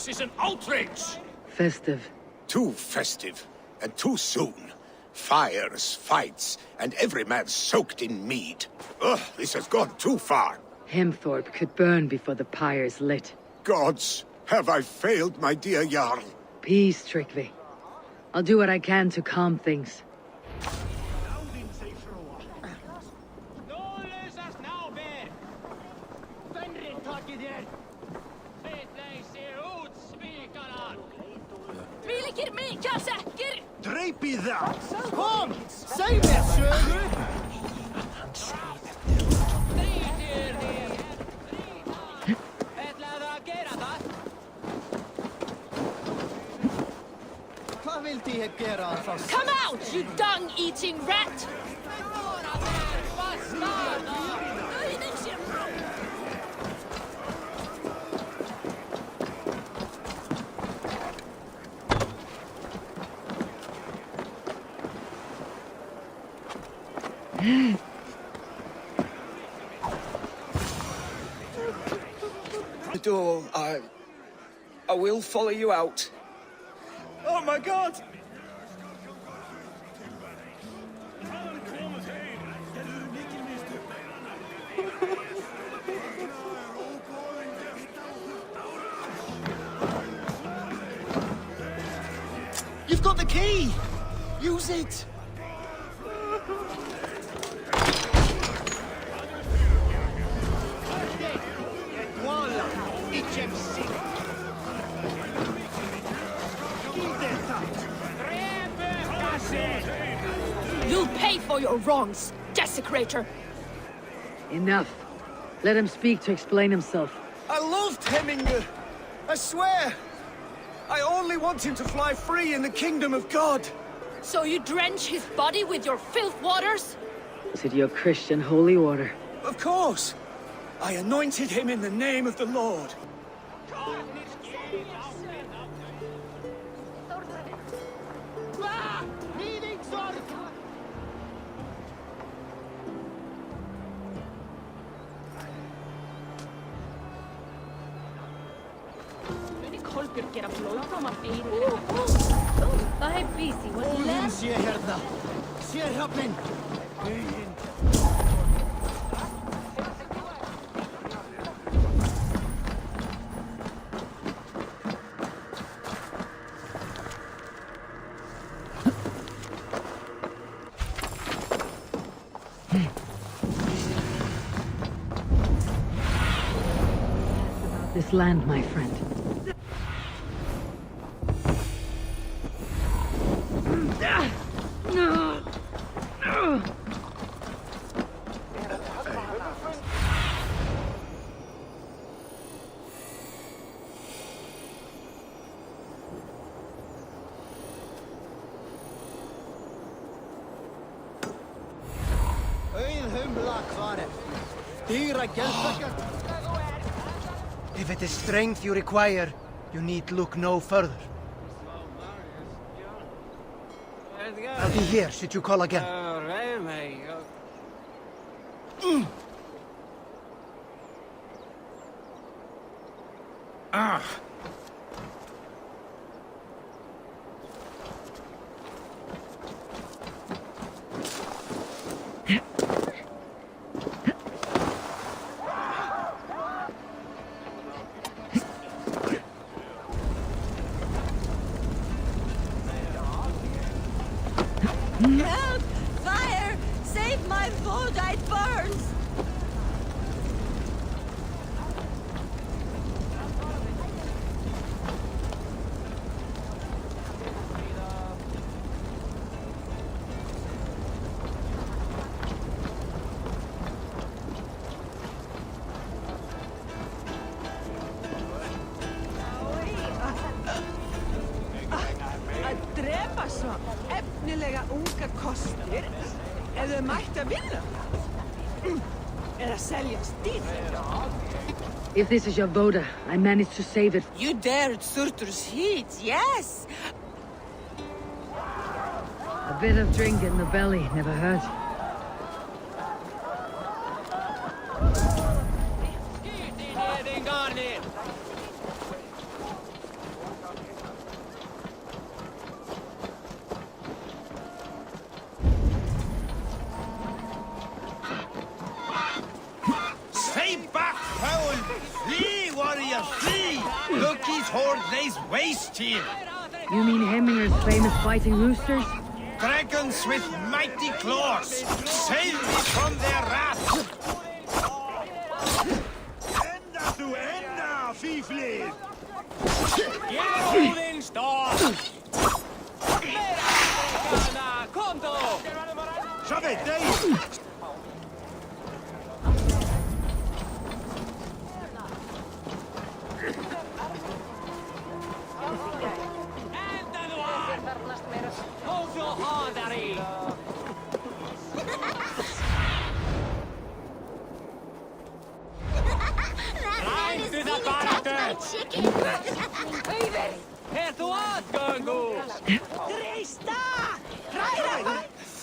This is an outrage! Festive. Too festive, and too soon. Fires, fights, and every man soaked in mead. Ugh, this has gone too far. Hemthorpe could burn before the pyre's lit. Gods, have I failed my dear Jarl? Peace, Tryggvi. I'll do what I can to calm things. Dreipið það! Kom! Segð mér sögu! Hvað vildi ég gera að það? Come out, you dung-eating rat! The door, I will follow you out. Oh my god! You've got the key! Use it! You'll pay for your wrongs, desecrator! Enough. Let him speak to explain himself. I loved Hemminger! I swear! I only want him to fly free in the kingdom of God! So you drench his body with your filth waters? Is it your Christian holy order? Of course! I anointed him in the name of the Lord. Óðinn sé hérna! Sérhafnin! Huginn! This land, my friend. If it is strength you require, you need look no further. I'll be here should you call again. Help! Fire! Save my food, it burns! Að drepa svo efnilega unga kostir ef þau mætti að vinna. Eða seljast dýr. If this is your Voda, I managed to save it. You dared Surtur's heat, yes! A bit of drink in the belly never hurt. Ford lays waste here. You mean Hemminger's famous fighting roosters? Dragons with mighty claws. Sail me from their wrath. Ända zu ända, Fiefling! Sapete?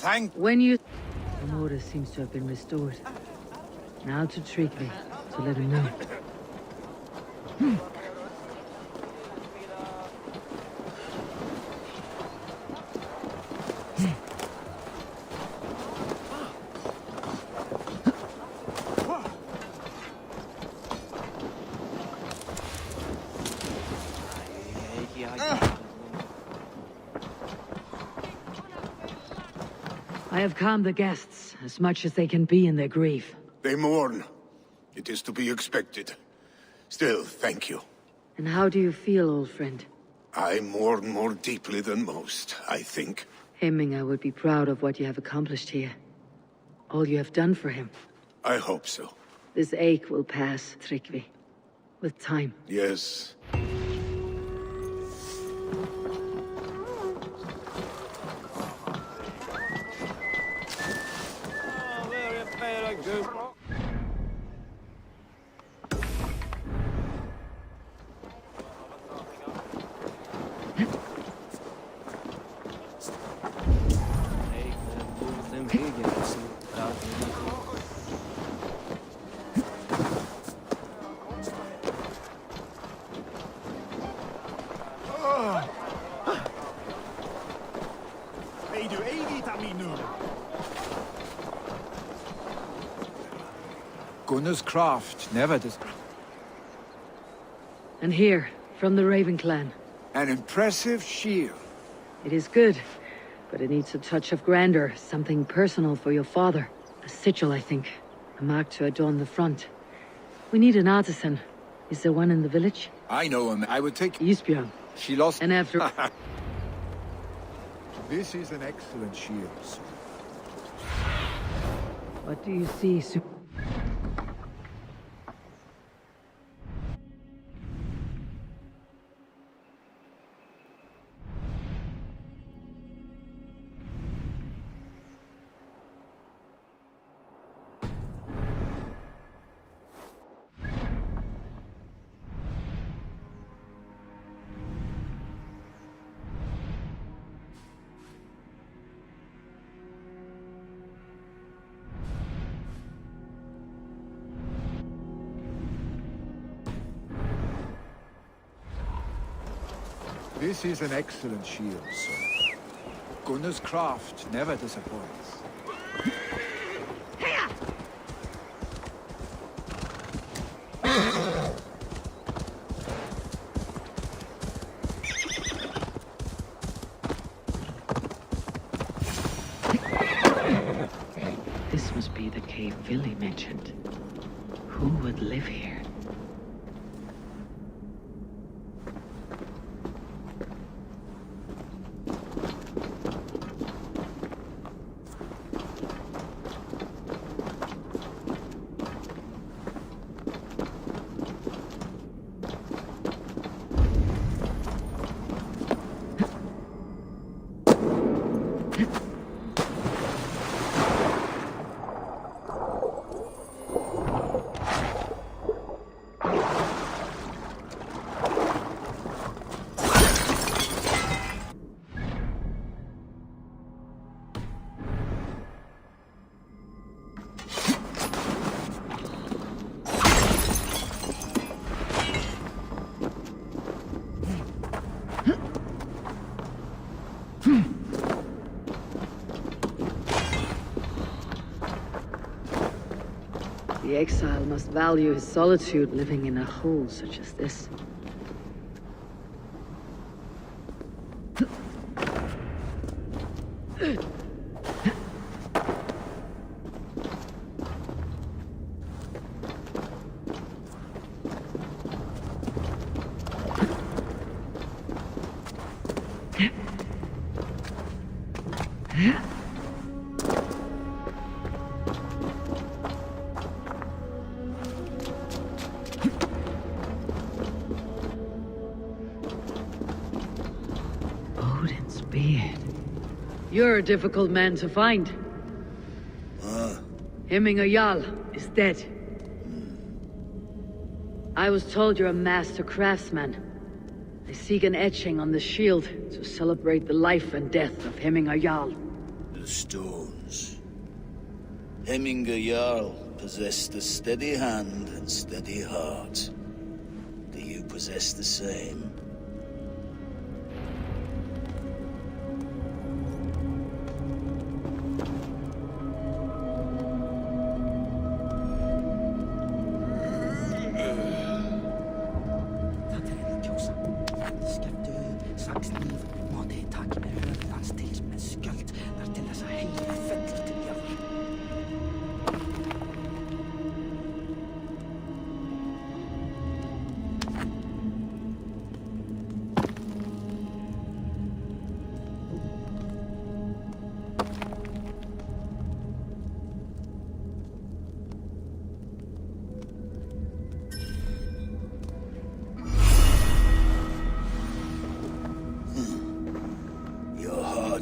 Thank When you... The order seems to have been restored. Now to Tryggvi, to let him know. I have calmed the guests, as much as they can be in their grief. They mourn. It is to be expected. Still, thank you. And how do you feel, old friend? I mourn more deeply than most, I think. Hemminger would be proud of what you have accomplished here. All you have done for him. I hope so. This ache will pass, Tryggvi. With time. Yes. Gunnar's craft never dis... And here, from the Raven clan. An impressive shield. It is good, but it needs a touch of grandeur, something personal for your father. A sigil, I think. A mark to adorn the front. We need an artisan. Is there one in the village? I know him. I would take... Isbjörn. She lost... And after... This is an excellent shield, sir. What do you see, This is an excellent shield, sir. Gunnar's craft never disappoints. This must be the cave Villy mentioned. Who would live here? The exile must value his solitude living in a hole such as this. Odin's beard. You're a difficult man to find. Hemminger Jarl is dead. I was told you're a master craftsman. I seek an etching on the shield to celebrate the life and death of Hemminger Jarl. The stones. Hemminger Jarl possessed a steady hand and steady heart. Do you possess the same?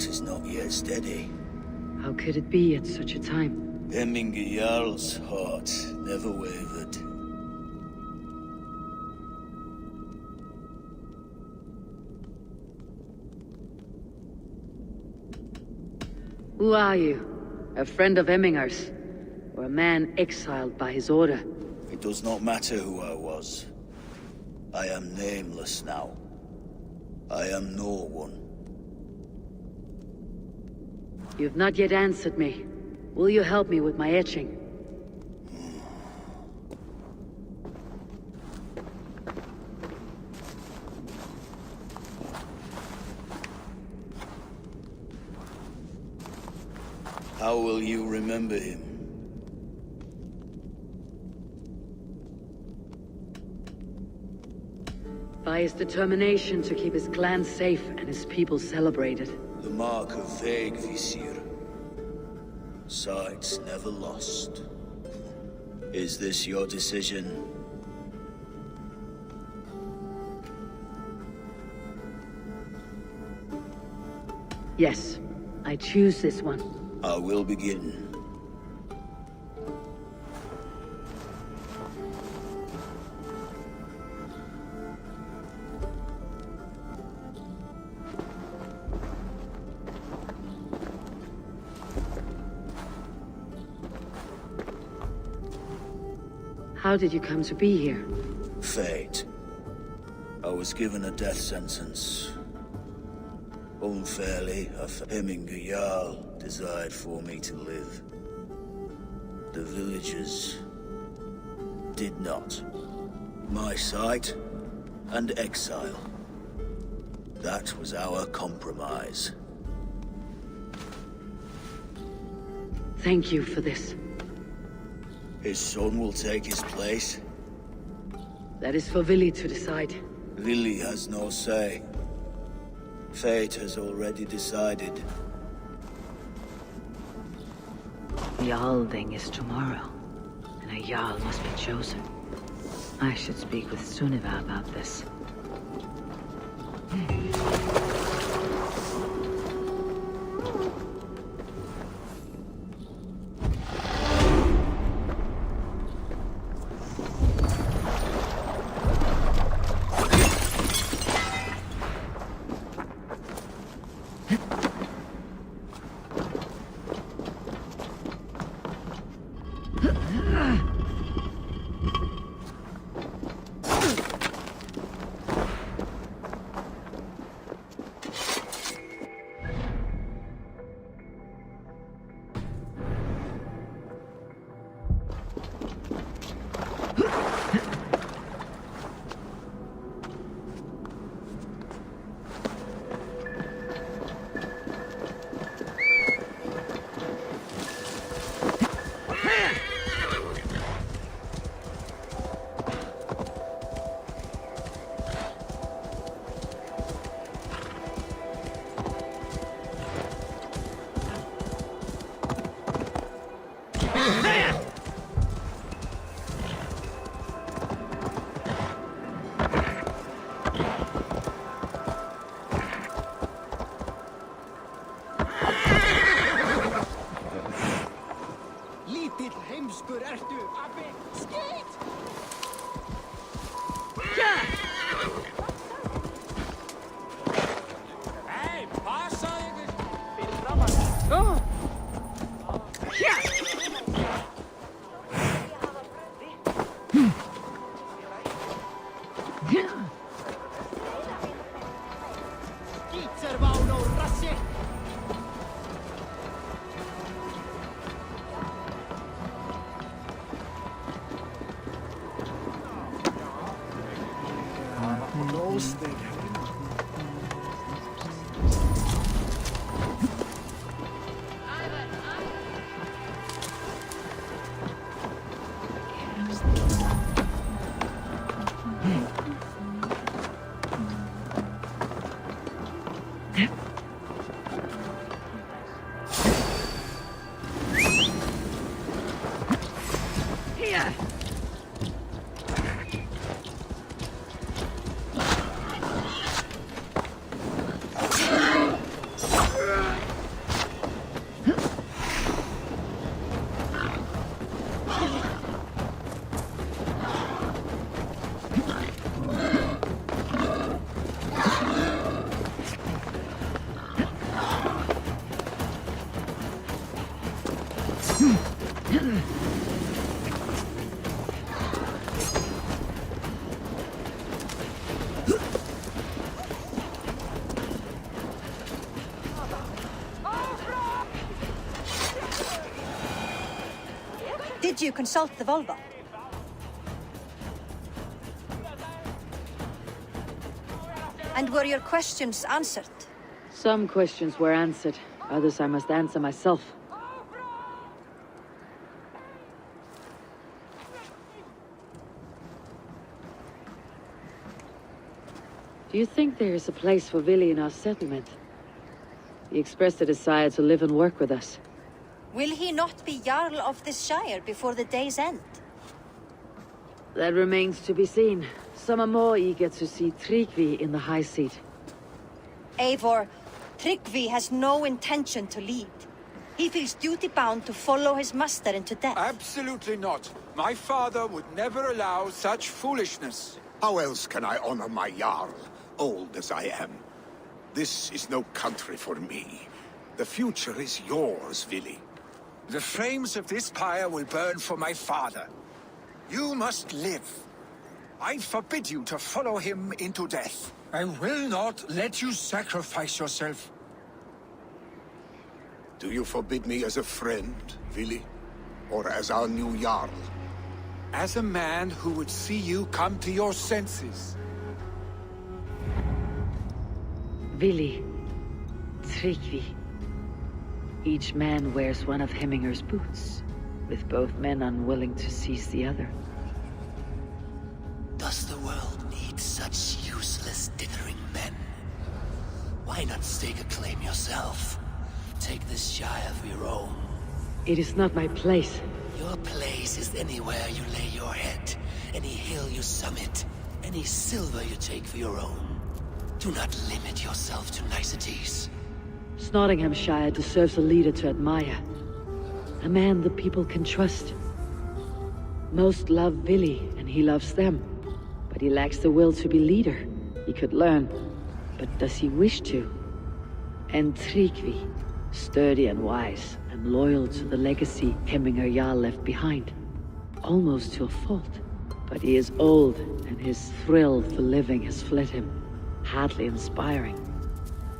Is not yet steady. How could it be at such a time? Hemminger Jarl's heart never wavered. Who are you? A friend of Hemminger's? Or a man exiled by his order? It does not matter who I was. I am nameless now. I am no one. You've not yet answered me. Will you help me with my etching? How will you remember him? By his determination to keep his clan safe and his people celebrated. The mark of Vegvisir. Sights never lost. Is this your decision? Yes, I choose this one. I will begin. How did you come to be here? Fate. I was given a death sentence. Unfairly, a Hemminger Jarl desired for me to live. The villagers did not. My sight and exile. That was our compromise. Thank you for this. His son will take his place. That is for Vili to decide. Vili has no say. Fate has already decided. The Alding is tomorrow, and a Jarl must be chosen. I should speak with Sunniva about this. Svangur ertu, Abbi! Skít! Hey, passa ykkur! Fyrir framan! Oh! Skítservauno, rassi! Roasted. Here! Did you consult the Volva? And were your questions answered? Some questions were answered. Others I must answer myself. Do you think there is a place for Vili in our settlement? He expressed a desire to live and work with us. Will he not be Jarl of this shire before the day's end? That remains to be seen. Some are more eager to see Tryggvi in the high seat. Eivor, Tryggvi has no intention to lead. He feels duty-bound to follow his master into death. Absolutely not. My father would never allow such foolishness. How else can I honor my Jarl, old as I am? This is no country for me. The future is yours, Vili. The flames of this pyre will burn for my father. You must live. I forbid you to follow him into death. I will not let you sacrifice yourself. Do you forbid me as a friend, Vili? Or as our new Jarl? As a man who would see you come to your senses. Vili, Tryggvi. Each man wears one of Hemminger's boots, with both men unwilling to seize the other. Does the world need such useless dithering men? Why not stake a claim yourself? Take this shire for your own. It is not my place. Your place is anywhere you lay your head, any hill you summit, any silver you take for your own. Do not limit yourself to niceties. Nottinghamshire deserves a leader to admire. A man the people can trust. Most love Vili, and he loves them. But he lacks the will to be leader. He could learn, but does he wish to? And Tryggvi, sturdy and wise, and loyal to the legacy Hemminger Jarl left behind. Almost to a fault. But he is old, and his thrill for living has fled him. Hardly inspiring.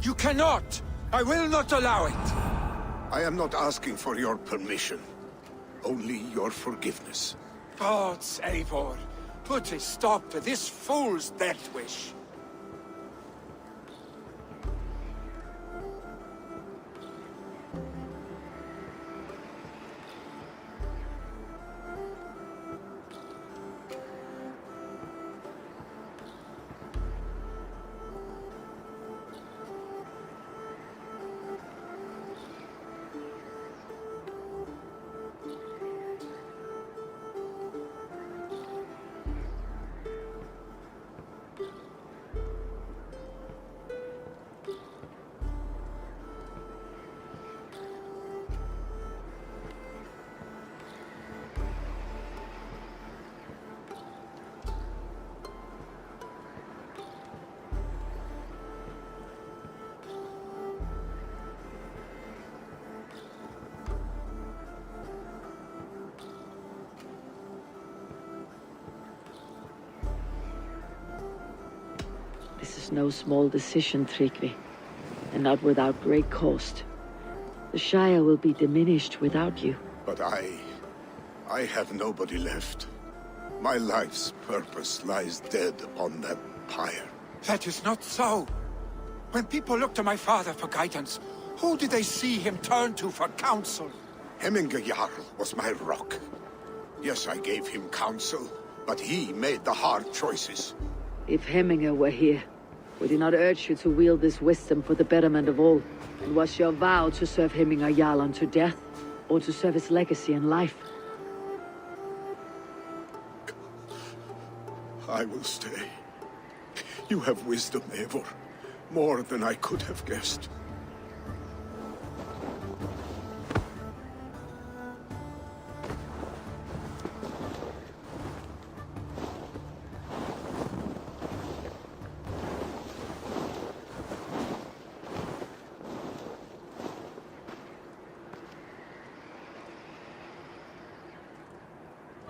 You cannot! I will not allow it! I am not asking for your permission. Only your forgiveness. Gods, Eivor, put a stop to this fool's death wish. was no small decision, Tryggvi, and not without great cost. The Shire will be diminished without you. But I have nobody left. My life's purpose lies dead upon that pyre. That is not so. When people look to my father for guidance, who did they see him turn to for counsel? Hemminger Jarl was my rock. Yes, I gave him counsel, but he made the hard choices. If Hemminger were here, would he not urge you to wield this wisdom for the betterment of all? And was your vow to serve Hemminger Jarl unto death, or to serve his legacy in life? I will stay. You have wisdom, Eivor. More than I could have guessed.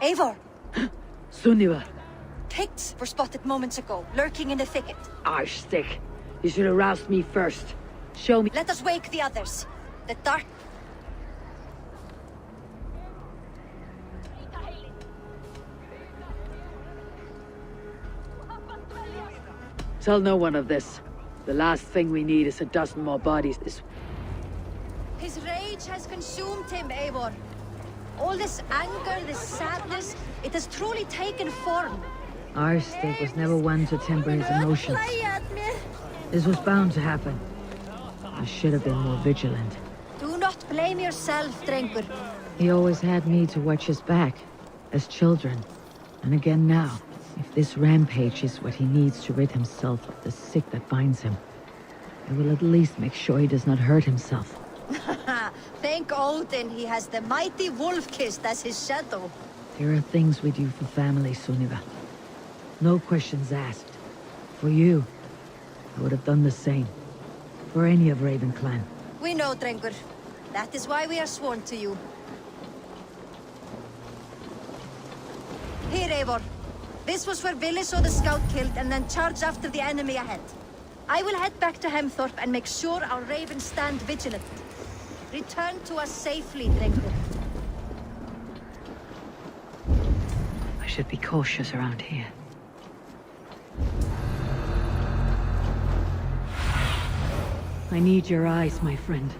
Eivor! Sunniva! Picts were spotted moments ago, lurking in the thicket. Arshstick! You should have roused me first. Show me. Let us wake the others. The dark... Tell no one of this. The last thing we need is a dozen more bodies. His rage has consumed him, Eivor. All this anger, this sadness, it has truly taken form. Arshstick was never one to temper his emotions. This was bound to happen. I should have been more vigilant. Do not blame yourself, Drengur. He always had me to watch his back, as children. And again now, if this rampage is what he needs to rid himself of the sick that binds him, I will at least make sure he does not hurt himself. Thank Odin he has the mighty Wolf-Kissed as his shadow. There are things we do for family, Sunniva. No questions asked. For you, I would have done the same. For any of Raven clan. We know, Drengur. That is why we are sworn to you. Here, Eivor. This was where Vili saw the scout killed and then charged after the enemy ahead. I will head back to Hemthorpe and make sure our ravens stand vigilant. Return to us safely, Drengur. I should be cautious around here. I need your eyes, my friend.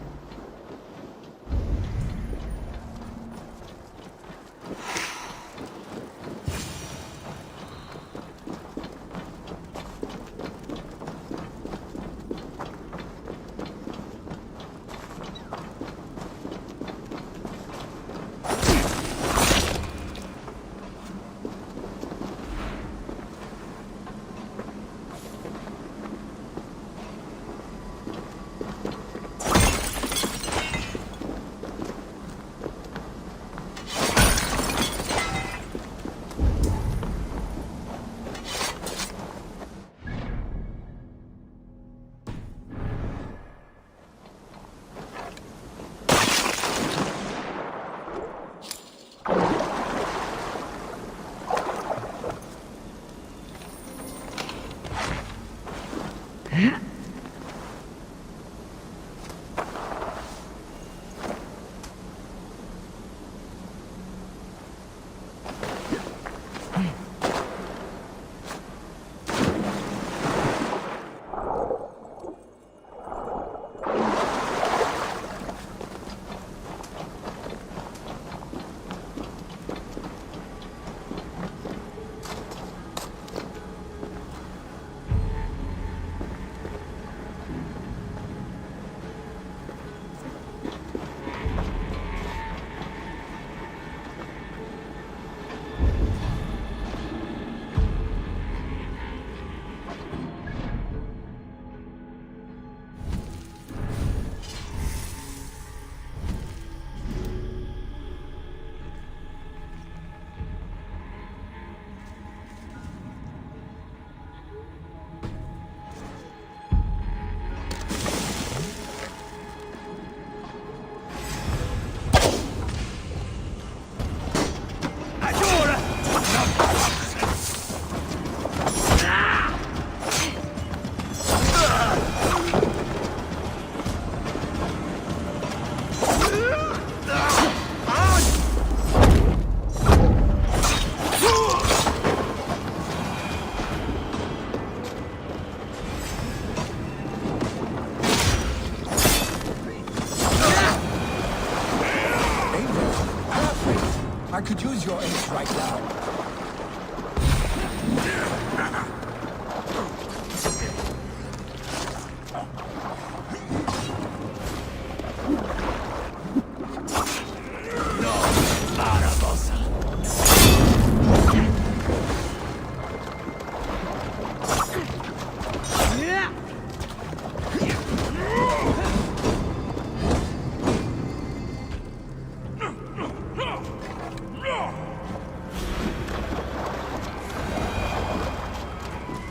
I could use your aid right now.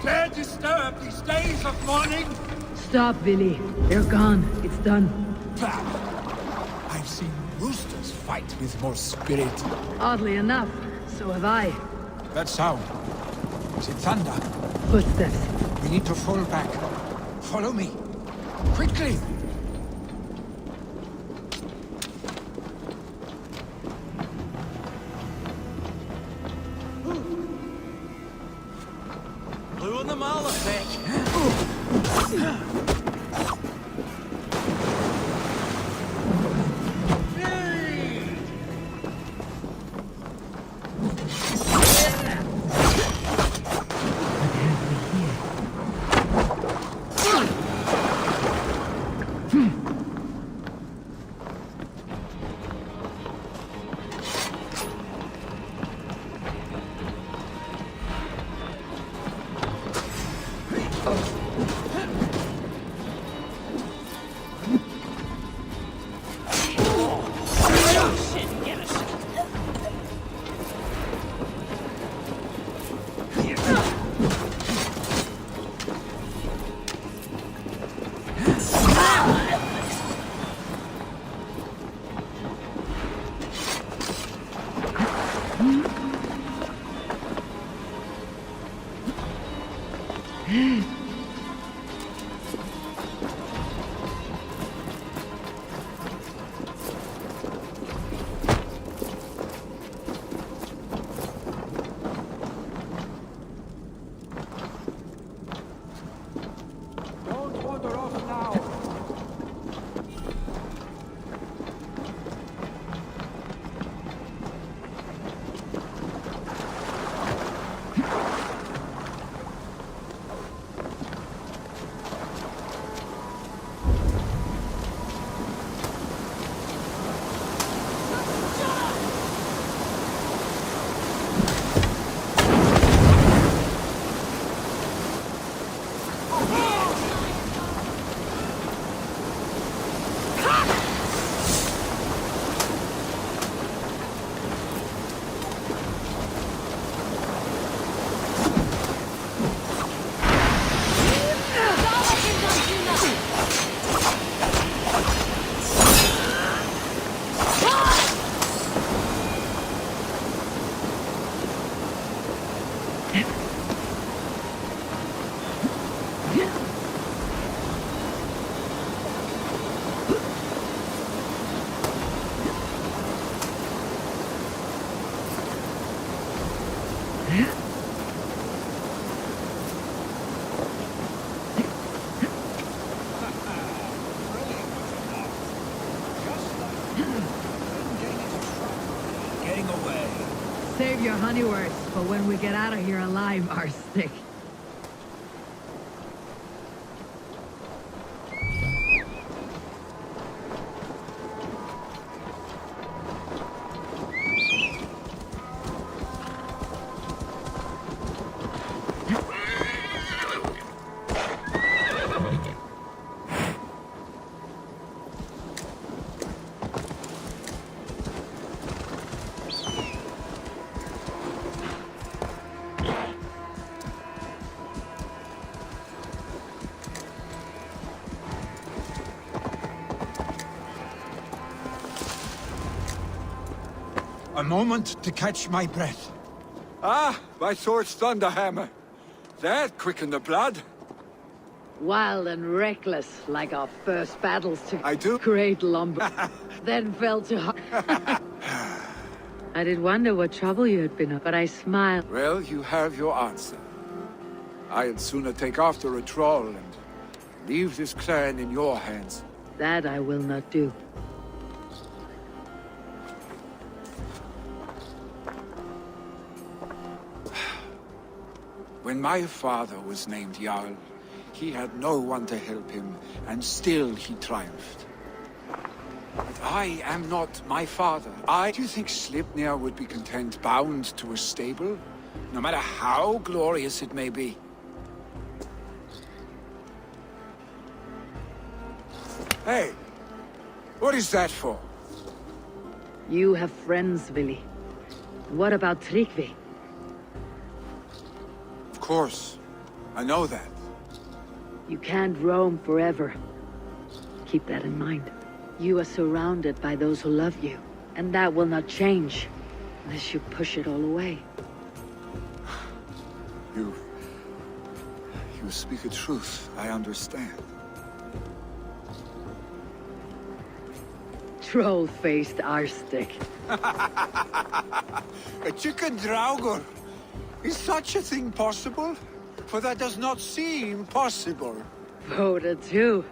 Dare disturb these days of mourning? Stop, Billy. They're gone. It's done. I've seen roosters fight with more spirit. Oddly enough, so have I. That sound. Is it thunder? Footsteps. We need to fall back. Follow me. Quickly! Blue and the mall effect. Don't wander off now! Getting away. Save your honey words for when we get out of here alive, arsenic. A moment to catch my breath. Ah, my sword's thunderhammer. That quickened the blood. Wild and reckless, like our first battles to I do. create lumber, then fell to... I did wonder what trouble you had been up, but I smiled. Well, you have your answer. I'd sooner take after a troll and leave this clan in your hands. That I will not do. When my father was named Jarl, he had no one to help him, and still he triumphed. But I am not my father. Do you think Sleipnir would be content bound to a stable? No matter how glorious it may be. Hey! What is that for? You have friends, Vili. What about Tryggvi? Of course. I know that. You can't roam forever. Keep that in mind. You are surrounded by those who love you, and that will not change unless you push it all away. You speak a truth. I understand. Troll-faced arstick. A chicken draugur. Is such a thing possible? For that does not seem possible. Voda too.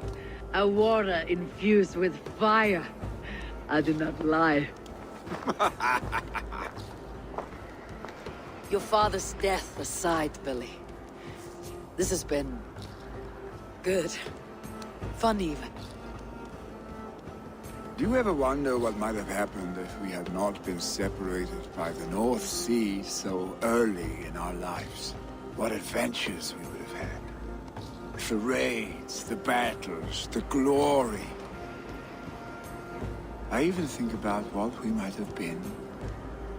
A water infused with fire. I do not lie. Your father's death aside, Billy. This has been... good. Fun even. Do you ever wonder what might have happened if we had not been separated by the North Sea so early in our lives? What adventures we would have had. The raids, the battles, the glory. I even think about what we might have been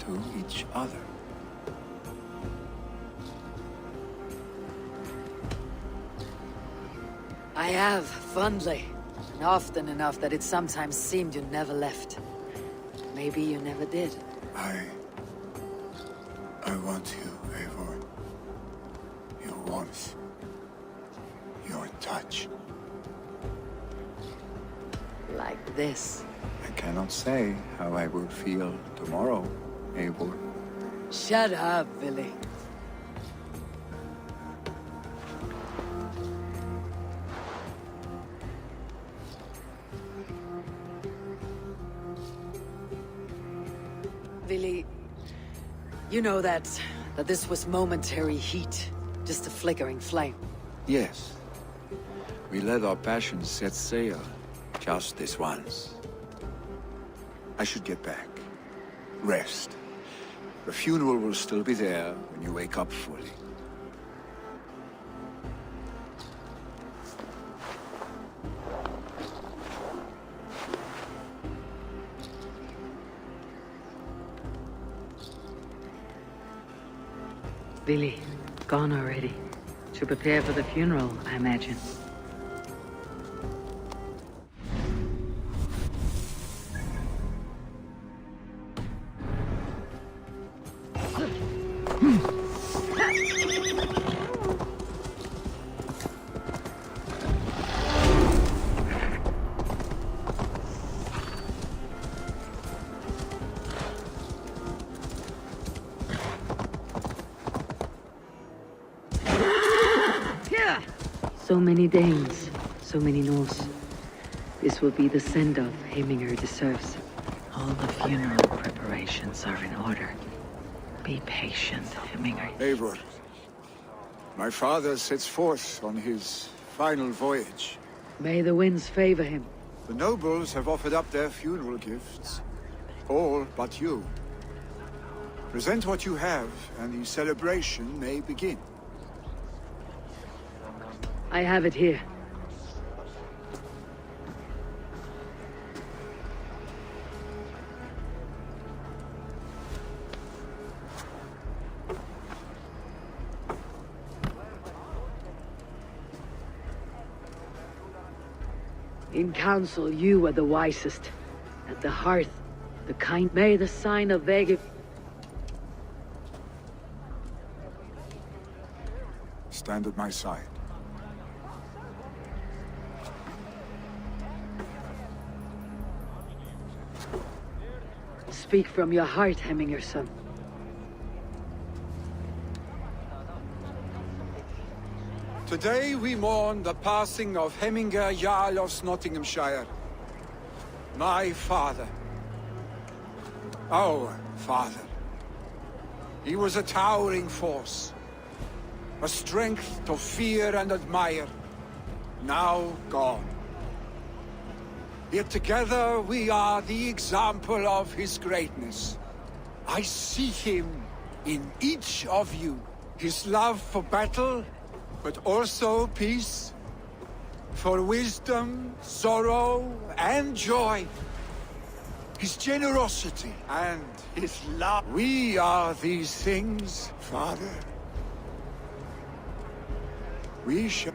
to each other. I have, fondly. And often enough that it sometimes seemed you never left. Maybe you never did. I want you, Eivor. Your warmth. Your touch. Like this. I cannot say how I will feel tomorrow, Eivor. Shut up, Billy. Billy, you know that this was momentary heat, just a flickering flame. Yes. We let our passions set sail, just this once. I should get back. Rest. The funeral will still be there when you wake up fully. Billy, gone already. To prepare for the funeral, I imagine. So many Danes, so many Norse. This will be the send-off Heminger deserves. All the funeral preparations are in order. Be patient, Heminger. Eivor, my father sets forth on his final voyage. May the winds favor him. The nobles have offered up their funeral gifts. All but you. Present what you have, and the celebration may begin. I have it here. In council, you are the wisest. At the hearth, the kind. May the sign of Vega... Stand at my side. Speak from your heart, Heminger, son. Today we mourn the passing of Heminger Jarl of Nottinghamshire. My father. Our father. He was a towering force. a strength to fear and admire, now gone. Yet together we are the example of his greatness. I see him in each of you. His love for battle, but also peace. For wisdom, sorrow, and joy. His generosity and his love. We are these things, Father. We shall...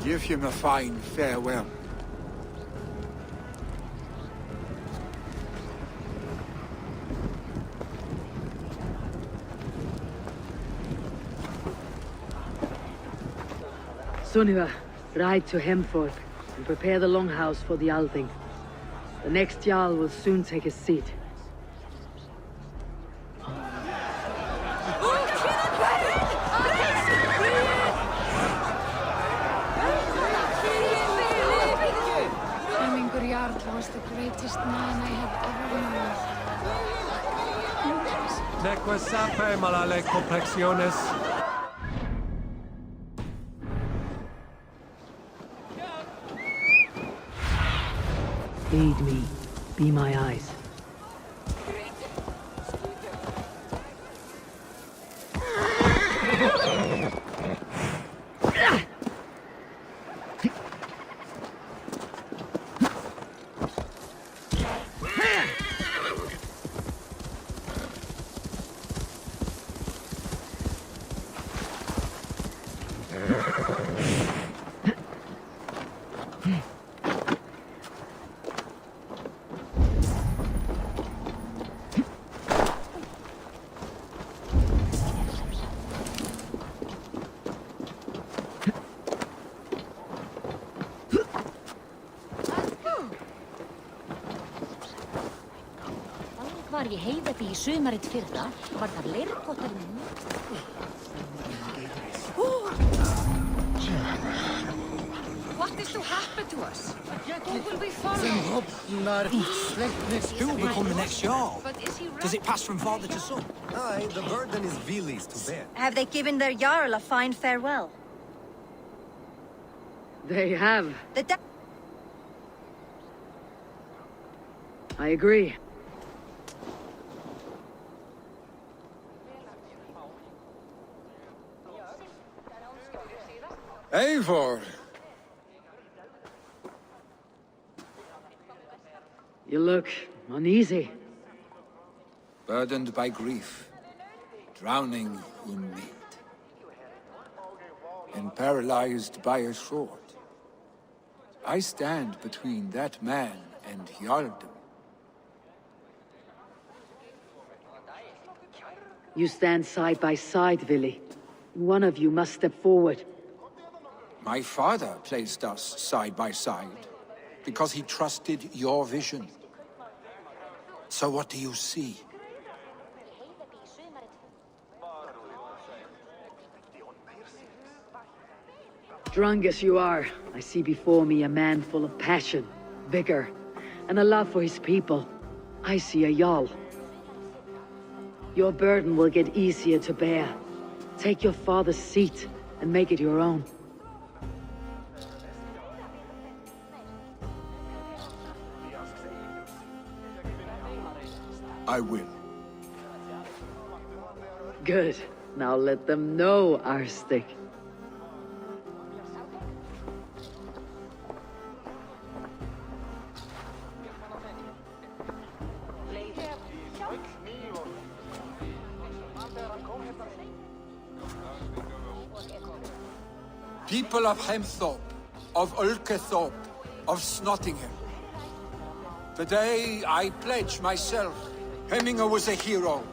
Give him a fine farewell. Sunniva, ride to Hemthorpe and prepare the longhouse for the Althing. The next Jarl will soon take his seat. Was the greatest man I have ever known. Neque sape malale complexiones. Lead me. Be my eyes. Var ég heiðati í sumarið fyrra, var það leirkotturinn. What is to happen to us? Who will we follow? Who will become the next Jarl? But is he Does it pass from father to son? Aye, the burden is Vili's to bear. Have they given their Jarl a fine farewell? They have. I agree. Eivor! You look uneasy. Burdened by grief, drowning in need, and paralyzed by a sword. I stand between that man and Hjarldum. You stand side by side, Vili. One of you must step forward. My father placed us side by side, because he trusted your vision. So what do you see? Drunk as you are, I see before me a man full of passion, vigor, and a love for his people. I see a Jarl. Your burden will get easier to bear. Take your father's seat and make it your own. I will. Good. Now let them know our stick. People of Hemthorpe, of Ulkethorpe, of Snottingham. Today, I pledge myself. Hemminger was a hero.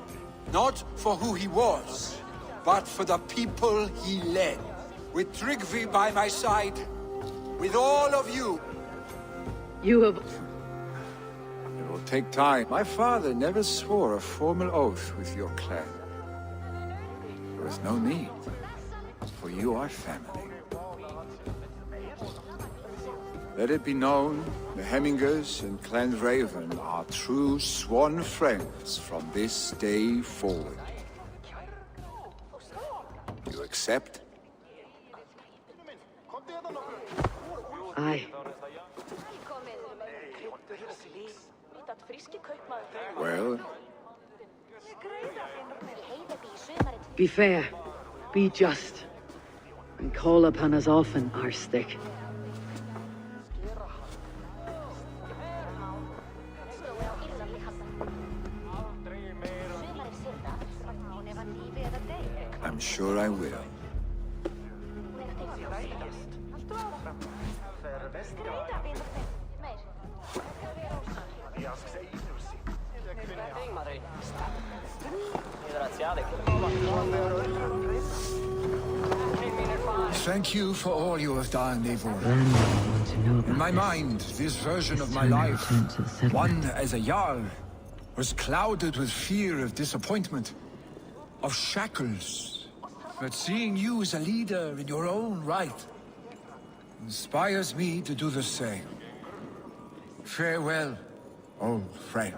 Not for who he was, but for the people he led. With Tryggvi by my side, with all of you. You have... It will take time. My father never swore a formal oath with your clan. There was no need, for you are family. Let it be known, the Hemmingers and Clan Raven are true sworn friends from this day forward. You accept? Aye. Well? Be fair. Be just. And call upon us often, Arstick. I'm sure I will. Thank you for all you have done, Eivor. In my mind, this version of my life, one as a Jarl, was clouded with fear of disappointment, of shackles. But seeing you as a leader in your own right inspires me to do the same. Farewell, old friend.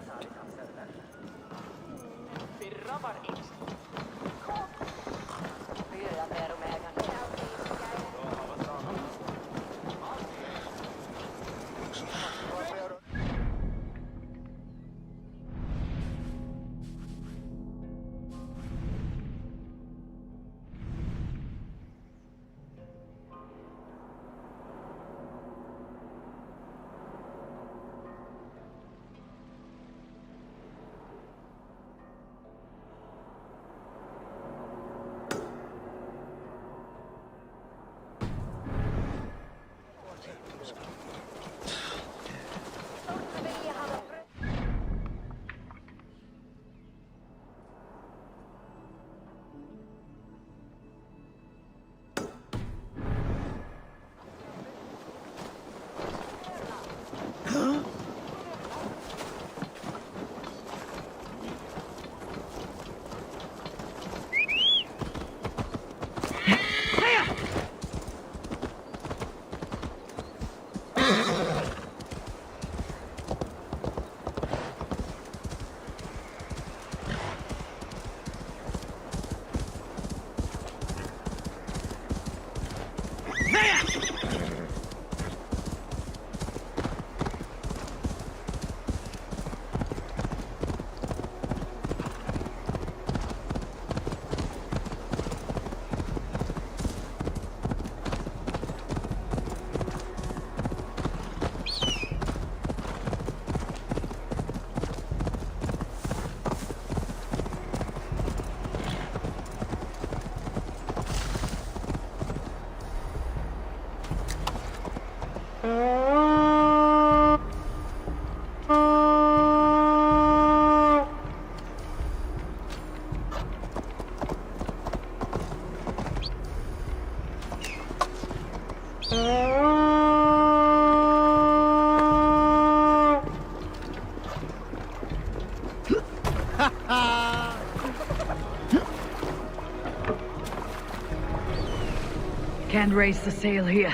Can't raise the sail here.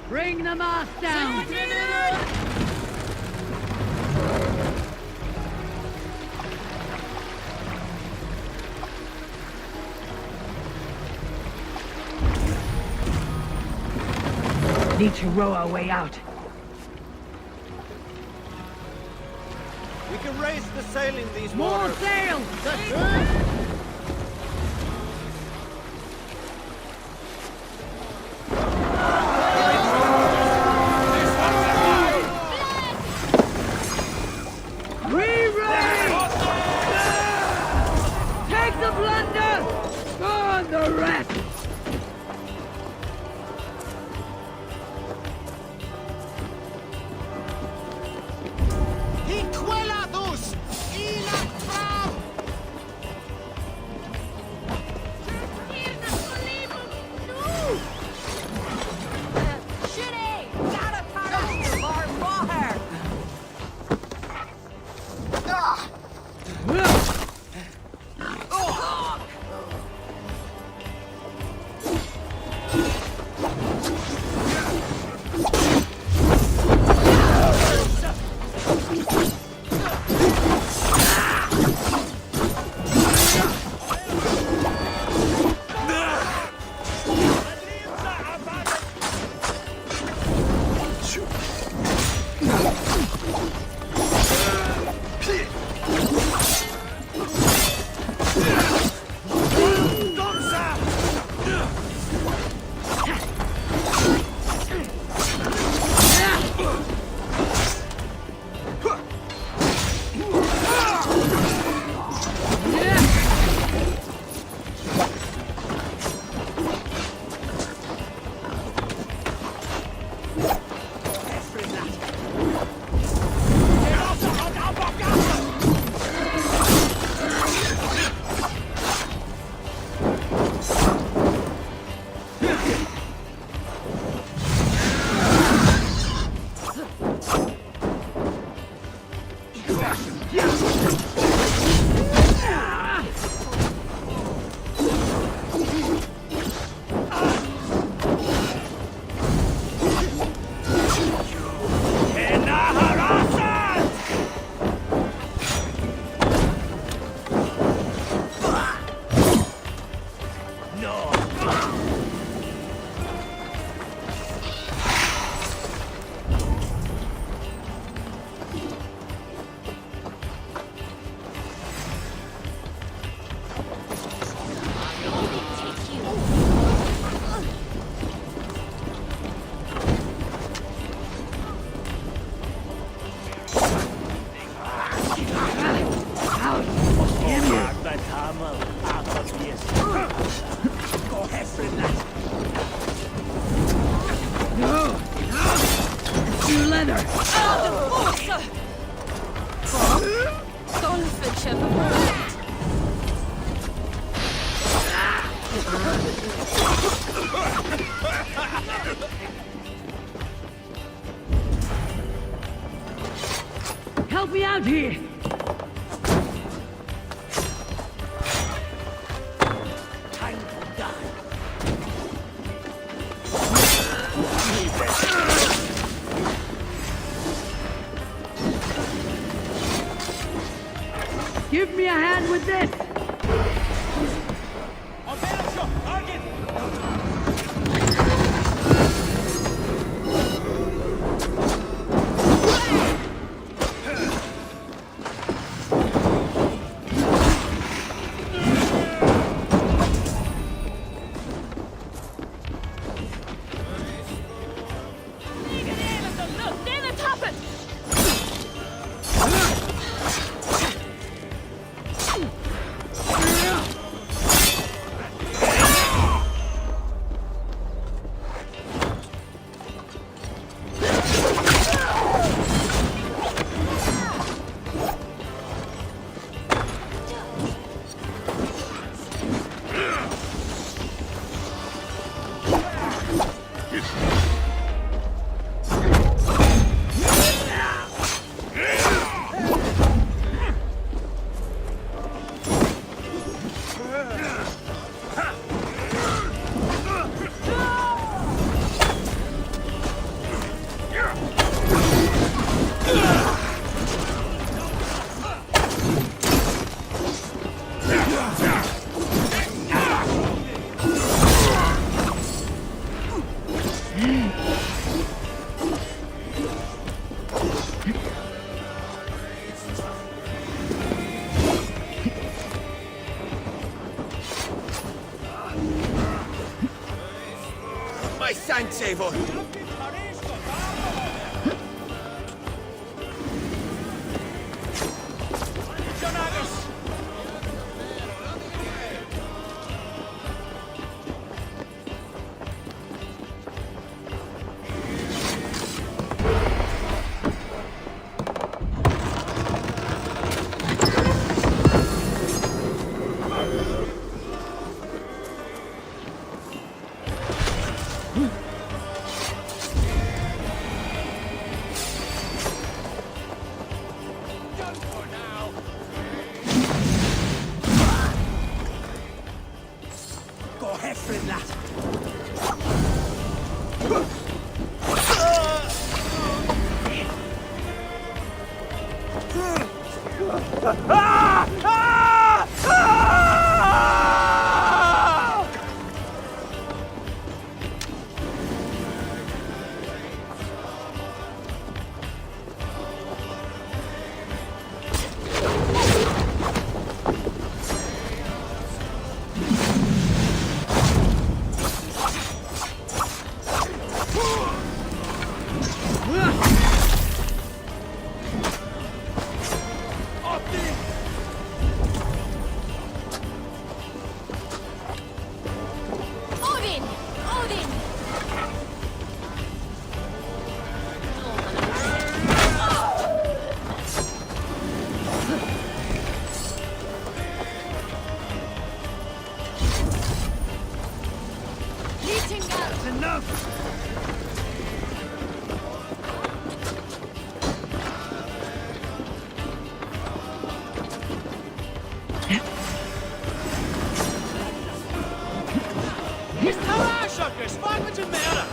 Bring the mast down! Need to row our way out. We can raise the sail in these More waters. sail! Take the plunder! Burn the rest! Amel, yes. Go hefrin, lad. You leather! Help me out here! Time to die. Give me a hand with this! My thanks, Eivor. Go hefrin, lad. Odin! Odin! That's enough! Spark met je meren!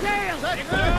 sail!